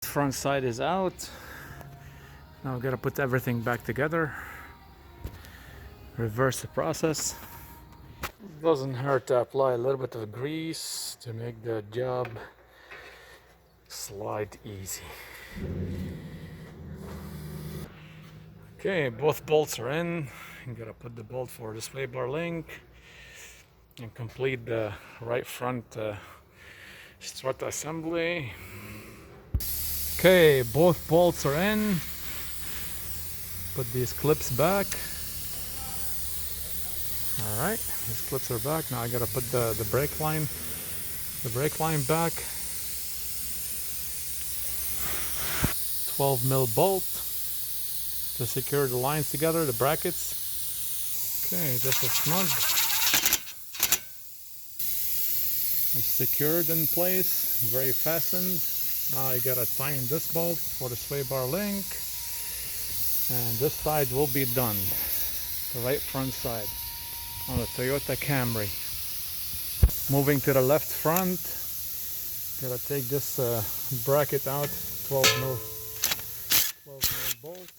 Front side is out. Now we gotta put everything back together. Reverse the process. Doesn't hurt to apply a little bit of grease to make the job slide easy. Okay, both bolts are in. You gotta put the bolt for display bar link and complete the right front strut assembly. Okay, both bolts are in. Put these clips back. All right, these clips are back. Now I gotta put the brake line back. 12 mil bolt to secure the lines together, the brackets. Okay, just a snug. It's secured in place, very fastened. Now I gotta tighten this bolt for the sway bar link, and this side will be done. The right front side on the Toyota Camry. Moving to the left front, gotta take this bracket out, 12 mil bolt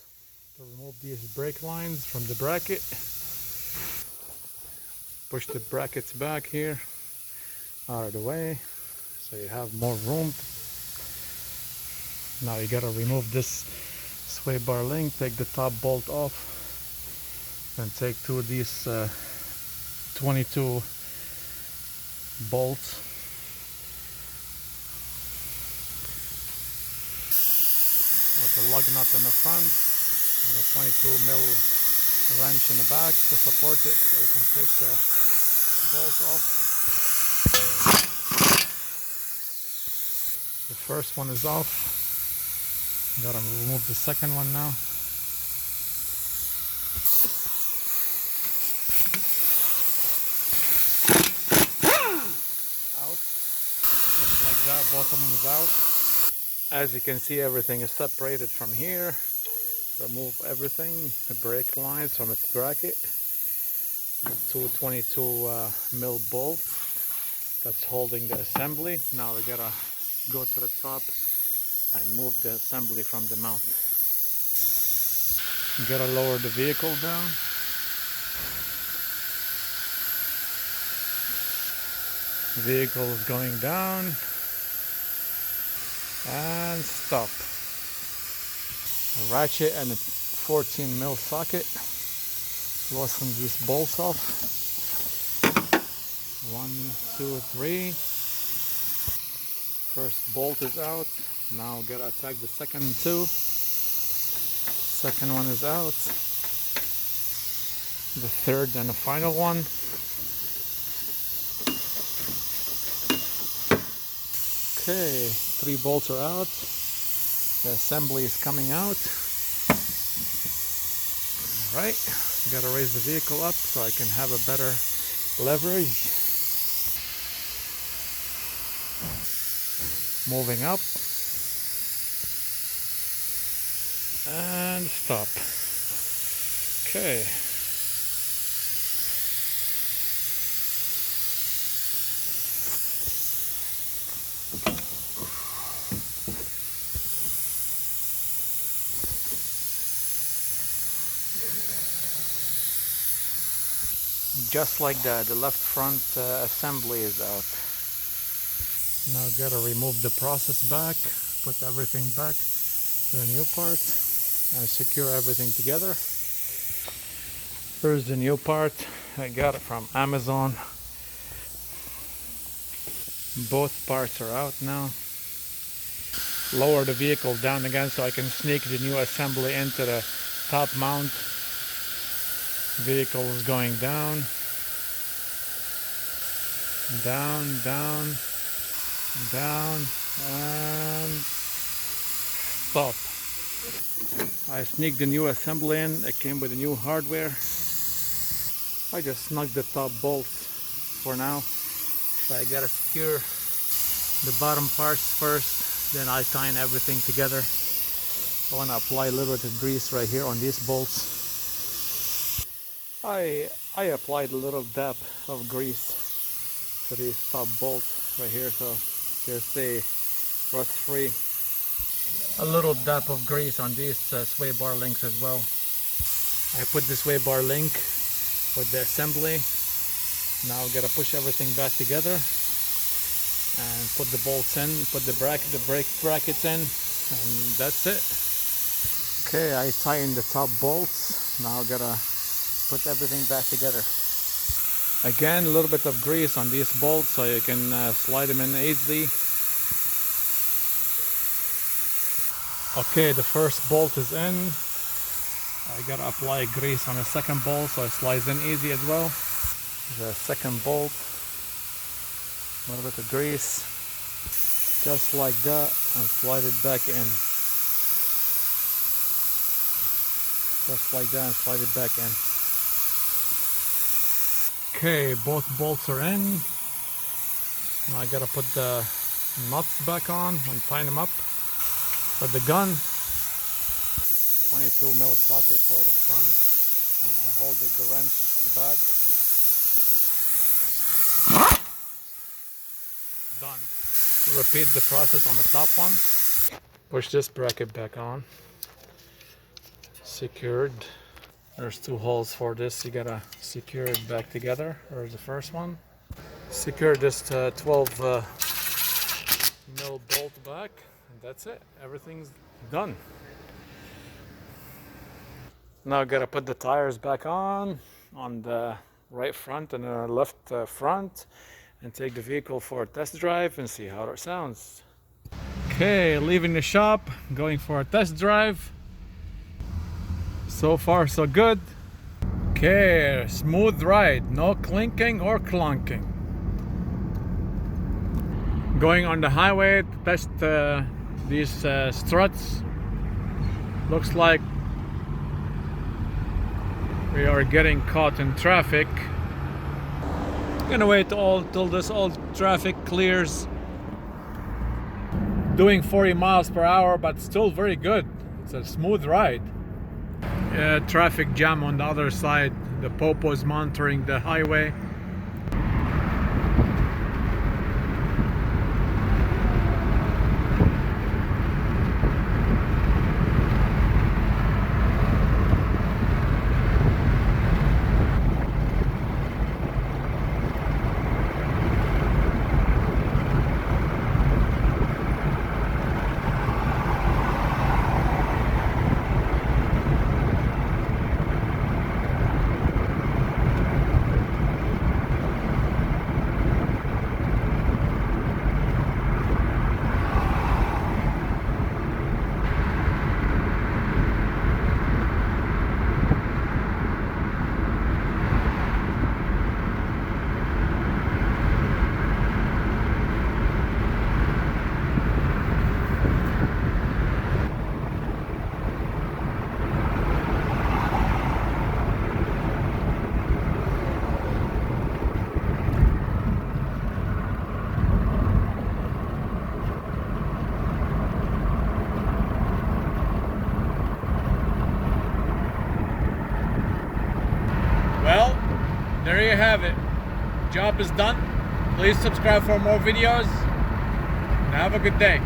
to remove these brake lines from the bracket. Push the brackets back here out of the way so you have more room. Now you gotta remove this sway bar link, take the top bolt off, and take two of these 22 bolts. With the lug nut in the front and a 22 mil wrench in the back to support it, so you can take the bolts off. The first one is off. Gotta remove the second one now. Out. Just like that, both of them is out. As you can see, everything is separated from here. Remove everything, the brake lines from its bracket. The two 22 mil bolts that's holding the assembly. Now we gotta go to the top and move the assembly from the mount. You gotta lower the vehicle down. The vehicle is going down and stop. A ratchet and a 14 mil socket. Loosen these bolts off. 1, 2, 3. First bolt is out. Now gotta attack the second two. Second one is out. The third and the final one. Okay, 3 bolts are out. The assembly is coming out. Alright, gotta raise the vehicle up so I can have a better leverage. Moving up. And stop. Okay. Just like that, the left front assembly is out. Now gotta remove the process back, put everything back to the new part, and secure everything together. Here's the new part. I got it from Amazon. Both parts are out now. Lower the vehicle down again so I can sneak the new assembly into the top mount. Vehicle is going down. Down, down, down, and stop. I sneaked the new assembly in. It came with the new hardware. I just snugged the top bolts for now. So I gotta secure the bottom parts first, then I tighten everything together. I wanna apply a little bit of grease right here on these bolts. I applied a little dab of grease to these top bolts right here so they stay rust free. a little dab of grease on these sway bar links as well. I put the sway bar link with the assembly. Now gotta push everything back together and put the bolts in, put the brake brackets in, and that's it. Okay, I tightened the top bolts. Now gotta put everything back together. Again, a little bit of grease on these bolts so you can slide them in easily. Okay, the first bolt is in. I gotta apply grease on the second bolt so it slides in easy as well. The second bolt, a little bit of grease, just like that, and slide it back in. Just like that, and slide it back in. Okay, both bolts are in. Now I gotta put the nuts back on and tighten them up. Put the gun, 22mm socket for the front, and I hold the wrench the back. Done. Repeat the process on the top one. Push this bracket back on. Secured. There's two holes for this. You gotta secure it back together. There's the first one. Secure this 12mm bolt back, and that's it. Everything's done. Now I gotta put the tires back on the right front and the left front, and take the vehicle for a test drive and see how it sounds. Okay, leaving the shop, going for a test drive. So far so good. Okay, smooth ride, no clinking or clunking. Going on the highway to test these struts. Looks like we are getting caught in traffic. Gonna wait till this all traffic clears. Doing 40 miles per hour, but still very good. It's a smooth ride. Traffic jam on the other side. The Popo is monitoring the highway. Well, there you have it. Job is done. Please subscribe for more videos. And have a good day.